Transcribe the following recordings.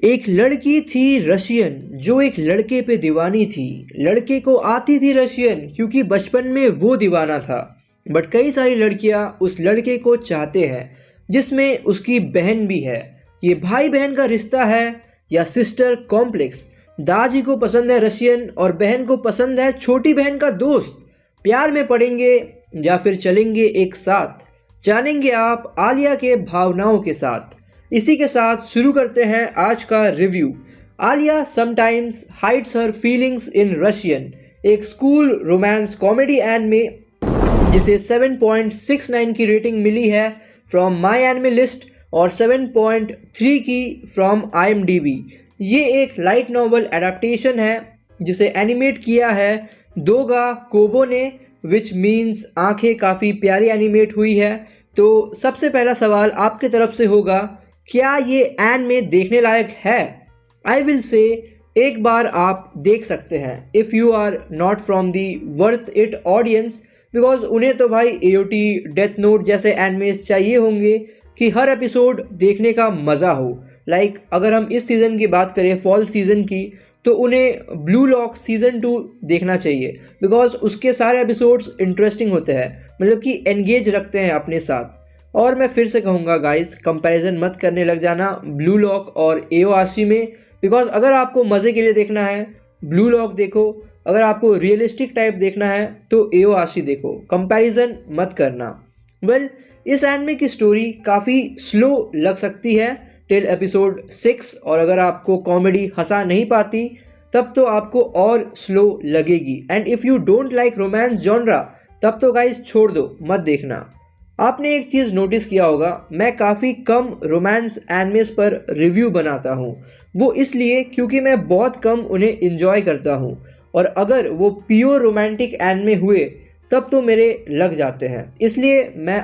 एक लड़की थी रशियन जो एक लड़के पे दीवानी थी। लड़के को आती थी रशियन क्योंकि बचपन में वो दीवाना था। बट कई सारी लड़कियां उस लड़के को चाहते हैं जिसमें उसकी बहन भी है। ये भाई बहन का रिश्ता है या सिस्टर कॉम्प्लेक्स। दाजी को पसंद है रशियन और बहन को पसंद है छोटी बहन का दोस्त। प्यार में पड़ेंगे या फिर चलेंगे एक साथ, जानेंगे आप आलिया के भावनाओं के साथ। इसी के साथ शुरू करते हैं आज का review. Alya sometimes hides her feelings in Russian, एक स्कूल रोमांस कॉमेडी एनिमे जिसे 7.69 की रेटिंग मिली है फ्रॉम माई एनिमे लिस्ट और 7.3 की फ्रॉम IMDb। ये एक लाइट नॉवल एडाप्टेशन है जिसे एनिमेट किया है दोगा कोबो ने, विच मीन्स आंखें काफ़ी प्यारी एनिमेट हुई है। तो सबसे पहला सवाल आपके तरफ से होगा, क्या ये एनिमे देखने लायक है? आई विल से एक बार आप देख सकते हैं if you are not from the worth it audience, because उन्हें तो भाई AOT, डेथ नोट जैसे एनिमेस चाहिए होंगे कि हर एपिसोड देखने का मज़ा हो। लाइक अगर हम इस सीज़न की बात करें, फॉल सीज़न की, तो उन्हें ब्लू लॉक सीज़न 2 देखना चाहिए बिकॉज उसके सारे एपिसोड्स इंटरेस्टिंग होते हैं, मतलब कि एंगेज रखते हैं अपने साथ। और मैं फिर से कहूँगा गाइस, कंपैरिजन मत करने लग जाना ब्लू लॉक और AORC में, बिकॉज अगर आपको मज़े के लिए देखना है ब्लू लॉक देखो, अगर आपको रियलिस्टिक टाइप देखना है तो AORC देखो, कंपैरिजन मत करना। वेल, इस एनिमे की स्टोरी काफ़ी स्लो लग सकती है टिल एपिसोड 6, और अगर आपको कॉमेडी हंसा नहीं पाती तब तो आपको और स्लो लगेगी। And if you don't like romance genre तब तो गाइस छोड़ दो, मत देखना। आपने एक चीज़ नोटिस किया होगा, मैं काफ़ी कम रोमांस एनिमेस पर रिव्यू बनाता हूँ। वो इसलिए क्योंकि मैं बहुत कम उन्हें इन्जॉय करता हूँ, और अगर वो प्योर रोमांटिक एनिमे हुए तब तो मेरे लग जाते हैं। इसलिए मैं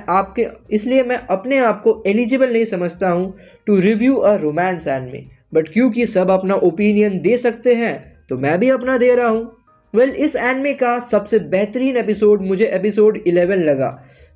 अपने आप को एलिजिबल नहीं समझता हूँ to review a romance anime. But क्योंकि सब अपना ओपिनियन दे सकते हैं तो मैं भी अपना दे रहा हूँ। वेल, इस एनिमे का सबसे बेहतरीन एपिसोड मुझे एपिसोड 11 लगा,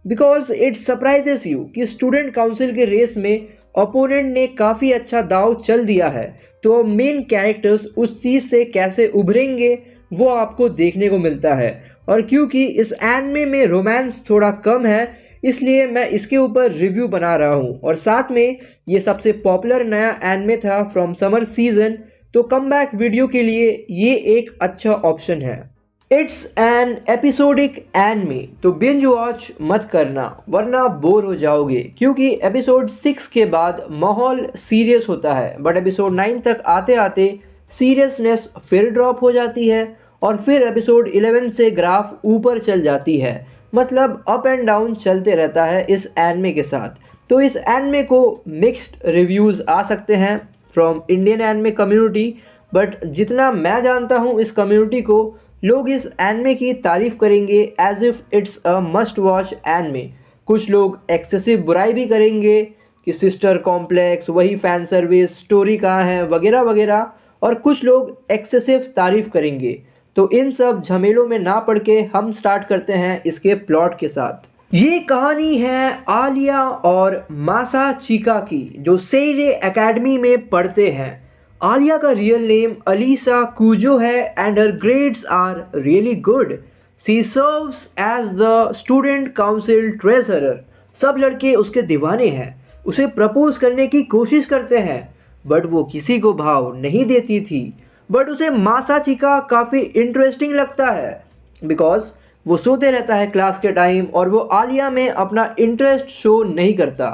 बिकॉज इट सरप्राइजेस यू कि स्टूडेंट काउंसिल के रेस में ओपोनेंट ने काफ़ी अच्छा दाव चल दिया है, तो मेन कैरेक्टर्स उस चीज़ से कैसे उभरेंगे वो आपको देखने को मिलता है। और क्योंकि इस एनिमे में रोमांस थोड़ा कम है इसलिए मैं इसके ऊपर रिव्यू बना रहा हूँ, और साथ में ये सबसे पॉपुलर नया एनिमे था फ्रॉम समर सीजन, तो कम बैक वीडियो के लिए ये एक अच्छा ऑप्शन है। इट्स एन एपिसोडिक एनिमे, तो बिंज वॉच मत करना वरना बोर हो जाओगे, क्योंकि एपिसोड 6 के बाद माहौल सीरियस होता है, बट एपिसोड 9 तक आते आते सीरियसनेस फिर ड्रॉप हो जाती है और फिर एपिसोड 11 से ग्राफ ऊपर चल जाती है। मतलब अप एंड डाउन चलते रहता है इस एनिमे के साथ। तो इस एनिमे को मिक्स्ड रिव्यूज़ आ सकते हैं from Indian anime community, but जितना मैं जानता हूँ इस कम्युनिटी को, लोग इस एनिमे की तारीफ़ करेंगे as if it's a must watch anime. कुछ लोग एक्सेसिव बुराई भी करेंगे कि सिस्टर कॉम्प्लेक्स, वही फ़ैन सर्विस, स्टोरी कहाँ है, वगैरह वगैरह, और कुछ लोग एक्सेसिव तारीफ़ करेंगे। तो इन सब झमेलों में ना पड़ के हम स्टार्ट करते हैं इसके प्लॉट के साथ। ये कहानी है आलिया और मासाचिका की, जो सेइरे एकेडमी में पढ़ते हैं। आलिया का रियल नेम अलीसा कुजो है and her grades are really good. She serves as the student council treasurer. सब लड़के उसके दीवाने हैं, उसे प्रपोज करने की कोशिश करते हैं, बट वो किसी को भाव नहीं देती थी। बट उसे मासाचिका काफ़ी इंटरेस्टिंग लगता है बिकॉज वो सोते रहता है क्लास के टाइम और वो आलिया में अपना इंटरेस्ट शो नहीं करता।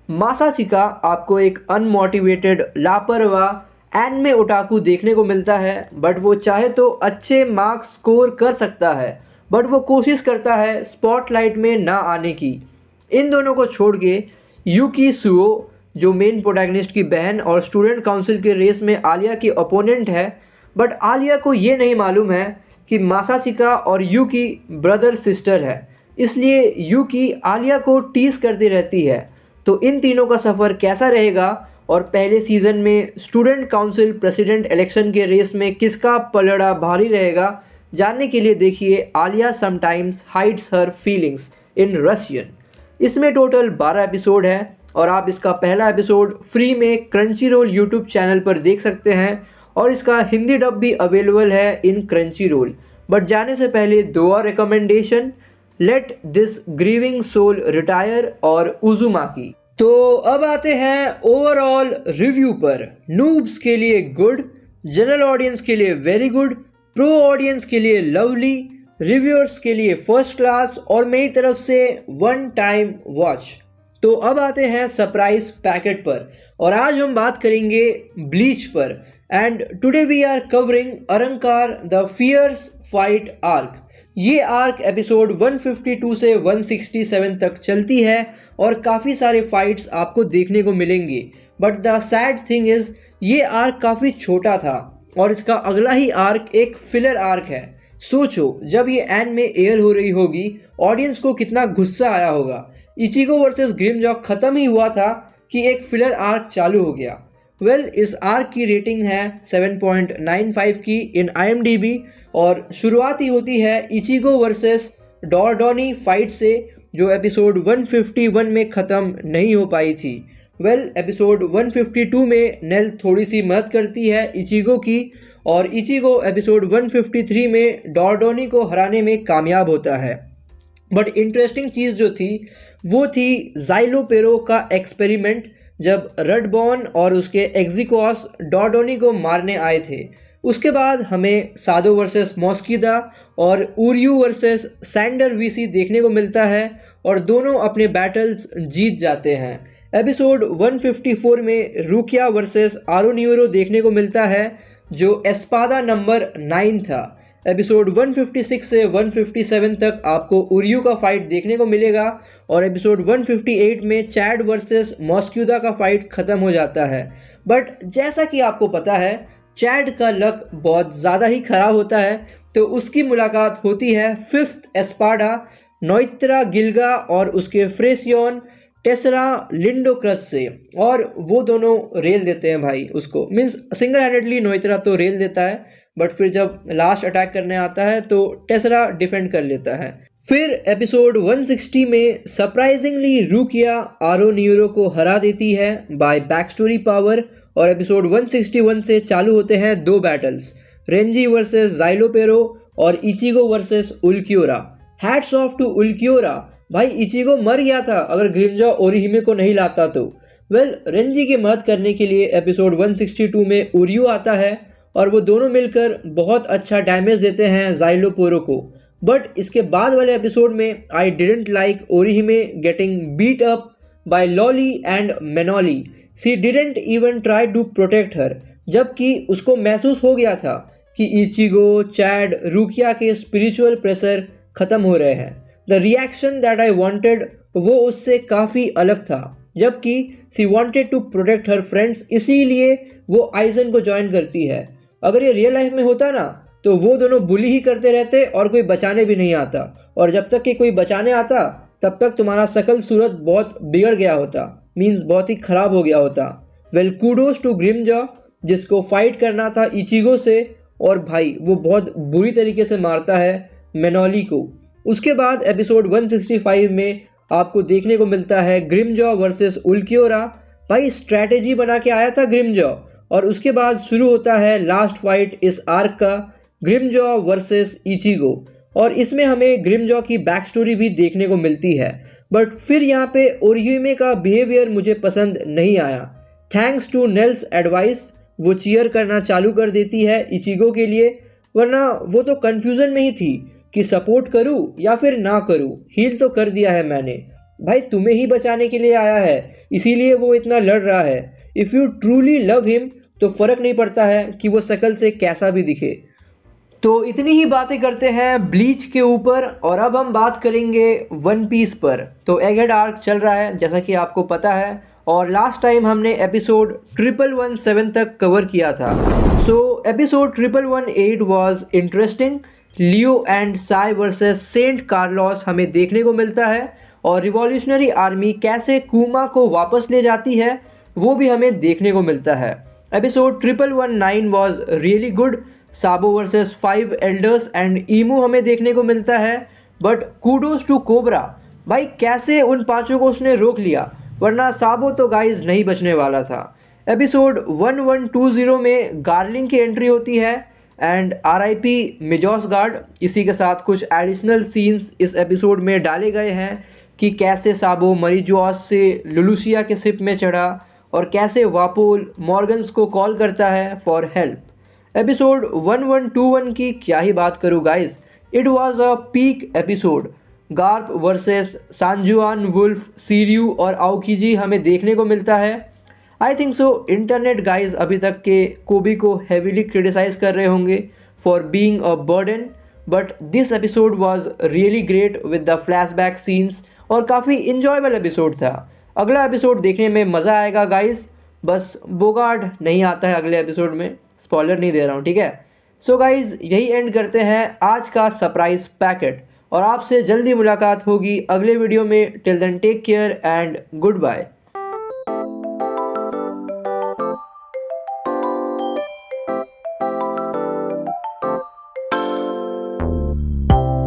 मासाचिका आपको एक अनमोटिवेटेड, लापरवाह एनिमे ओटाकू देखने को मिलता है, बट वो चाहे तो अच्छे मार्क्स स्कोर कर सकता है, बट वो कोशिश करता है स्पॉटलाइट में ना आने की। इन दोनों को छोड़ के यूकी सुओ, जो मेन प्रोटैगनिस्ट की बहन और स्टूडेंट काउंसिल के रेस में आलिया की ओपोनेंट है, बट आलिया को ये नहीं मालूम है कि मासाचिका और यूकी ब्रदर सिस्टर है, इसलिए यूकी आलिया को टीज करती रहती है। तो इन तीनों का सफ़र कैसा रहेगा और पहले सीज़न में स्टूडेंट काउंसिल प्रेसिडेंट इलेक्शन के रेस में किसका पलड़ा भारी रहेगा, जानने के लिए देखिए Alya sometimes hides her feelings in Russian. इसमें टोटल 12 एपिसोड है और आप इसका पहला एपिसोड फ्री में क्रंची रोल यूट्यूब चैनल पर देख सकते हैं और इसका हिंदी डब भी अवेलेबल है इन क्रंची रोल। बट जाने से पहले दो और recommendation, let this grieving soul retire और उजुमाकी। तो अब आते हैं ओवरऑल रिव्यू पर। नूब्स के लिए गुड, जनरल ऑडियंस के लिए वेरी गुड, प्रो ऑडियंस के लिए लवली, रिव्यूअर्स के लिए फर्स्ट क्लास और मेरी तरफ से वन टाइम वॉच। तो अब आते हैं सरप्राइज पैकेट पर और आज हम बात करेंगे ब्लीच पर। And today we are covering Arrancar the fierce fight arc. ये आर्क एपिसोड 152 से 167 तक चलती है और काफ़ी सारे फाइट्स आपको देखने को मिलेंगे। But the sad thing is ये आर्क काफ़ी छोटा था और इसका अगला ही आर्क एक फिलर आर्क है। सोचो जब ये एंड में एयर हो रही होगी ऑडियंस को कितना गुस्सा आया होगा। इचिगो वर्सेस ग्रिमजॉ ख़त्म ही हुआ था कि एक फिलर आर्क चालू हो गया। इस आर्क की रेटिंग है 7.95 की इन IMDb और शुरुआत ही होती है इचिगो वर्सेस डॉर्डोनी फाइट से जो एपिसोड 151 में ख़त्म नहीं हो पाई थी। एपिसोड 152 में नेल थोड़ी सी मदद करती है इचिगो की और इचिगो एपिसोड 153 में डॉर्डोनी को हराने में कामयाब होता है। बट इंटरेस्टिंग चीज़ जो थी वो थी ज़ाइलोपेरो का एक्सपेरिमेंट, जब रडबॉर्न और उसके एग्जिकॉस डॉर्डोनी को मारने आए थे। उसके बाद हमें सादो वर्सेस मॉस्किदा और उरियू वर्सेस सैंडर वीसी देखने को मिलता है और दोनों अपने बैटल्स जीत जाते हैं। एपिसोड 154 में रूकिया वर्सेस आरोन्यूरो देखने को मिलता है जो एस्पादा नंबर 9 था। एपिसोड 156 से 157 तक आपको उरियू का फाइट देखने को मिलेगा और एपिसोड 158 में चैड वर्सेस मॉस्क्यूदा का फाइट ख़त्म हो जाता है। बट जैसा कि आपको पता है चैड का लक बहुत ज़्यादा ही ख़राब होता है, तो उसकी मुलाकात होती है 5th एस्पाडा नोइत्रा गिल्गा और उसके फ्रेसियन टेसरा लिंडोक्रस से और वो दोनों रेल देते हैं भाई उसको। मीन्स सिंगल हैंडेडली नोइत्रा तो रेल देता है बट फिर जब लास्ट अटैक करने आता है तो टेसरा डिफेंड कर लेता है। फिर एपिसोड 160 में सरप्राइजिंगली रूकिया आरोन्यूरो को हरा देती है बाय बैक स्टोरी पावर और एपिसोड 161 से चालू होते हैं दो बैटल्स, रेंजी वर्सेस ज़ाइलोपेरो और Ichigo versus Ulquiorra. Hats off to Ulquiorra भाई, इचिगो मर गया था अगर ग्रिमजॉ ओरिहिमे को नहीं लाता तो। रेंजी की मदद करने के लिए एपिसोड 162 में उरियू आता है और वो दोनों मिलकर बहुत अच्छा डैमेज देते हैं ज़ाइलोपेरो को। बट इसके बाद वाले एपिसोड में I didn't like Orihime getting beat up by Loly and Menoly. She didn't even try to protect her, जबकि उसको महसूस हो गया था कि इचिगो, चैड, रूकिया के स्पिरिचुअल प्रेशर ख़त्म हो रहे हैं। The reaction that I wanted वो उससे काफ़ी अलग था, जबकि she wanted to protect her friends, इसीलिए वो आइजन को ज्वाइन करती है। अगर ये रियल लाइफ में होता ना तो वो दोनों बुली ही करते रहते और कोई बचाने भी नहीं आता, और जब तक कि कोई बचाने आता तब तक तुम्हारा शकल सूरत बहुत बिगड़ गया होता, मीन्स बहुत ही ख़राब हो गया होता। कूडोज टू ग्रिमजॉ जिसको फाइट करना था इचिगो से और भाई वो बहुत बुरी तरीके से मारता है मेनोली को। उसके बाद एपिसोड 165 में आपको देखने को मिलता है ग्रिमजॉ वर्सेस उल्क्योरा। भाई स्ट्रैटेजी बना के आया था ग्रिमजॉ और उसके बाद शुरू होता है लास्ट फाइट इस आर्क का, ग्रिमजॉ वर्सेस इचिगो, और इसमें हमें ग्रिमजॉ की बैक स्टोरी भी देखने को मिलती है। बट फिर यहाँ पे ओरिहिमे का बिहेवियर मुझे पसंद नहीं आया। थैंक्स टू नेल्स एडवाइस वो चीयर करना चालू कर देती है इचिगो के लिए, वरना वो तो कन्फ्यूज़न में ही थी कि सपोर्ट करूं या फिर ना करूं। हील तो कर दिया है मैंने, भाई तुम्हें ही बचाने के लिए आया है, इसीलिए वो इतना लड़ रहा है। If you truly love him तो फ़र्क नहीं पड़ता है कि वो शकल से कैसा भी दिखे। तो इतनी ही बातें करते हैं ब्लीच के ऊपर और अब हम बात करेंगे वन पीस पर। तो एगहेड आर्क चल रहा है जैसा कि आपको पता है और लास्ट टाइम हमने एपिसोड 1117 तक कवर किया था। So episode 1118 was interesting. Leo and Sai versus Saint Carlos हमें देखने को मिलता है और रिवॉल्यूशनरी आर्मी कैसे कुमा को वापस ले जाती है वो भी हमें देखने को मिलता है। Episode 1119 was really good. Sabo versus 5 elders and Imu हमें देखने को मिलता है, बट कूडोज टू कोबरा, भाई कैसे उन पांचों को उसने रोक लिया। वरना साबो तो गाइस नहीं बचने वाला था। एपिसोड 1120 में गार्लिंग की एंट्री होती है एंड RIP मिजोस गार्ड। इसी के साथ कुछ एडिशनल सीन्स इस एपिसोड में डाले गए हैं कि कैसे साबो मरीजोस से लुलुसिया के शिप में चढ़ा और कैसे वापोल मॉर्गन्स को कॉल करता है फॉर हेल्प। एपिसोड 1121 की क्या ही बात करूँ guys, it was a peak episode. Garp versus San Juan Wolf, Shiryu और आउकीजी हमें देखने को मिलता है। I think so internet guys अभी तक के कोबी को हेवीली क्रिटिसाइज कर रहे होंगे for being a burden, but this episode was really great with the flashback scenes और काफ़ी इंजॉयबल एपिसोड था। अगला एपिसोड देखने में मज़ा आएगा गाइज, बस बोगार्ड नहीं आता है अगले एपिसोड में, स्पॉइलर नहीं दे रहा हूँ, ठीक है। सो गाइज यही एंड करते हैं आज का सरप्राइज पैकेट और आपसे जल्दी मुलाकात होगी अगले वीडियो में। Till then take care and good bye.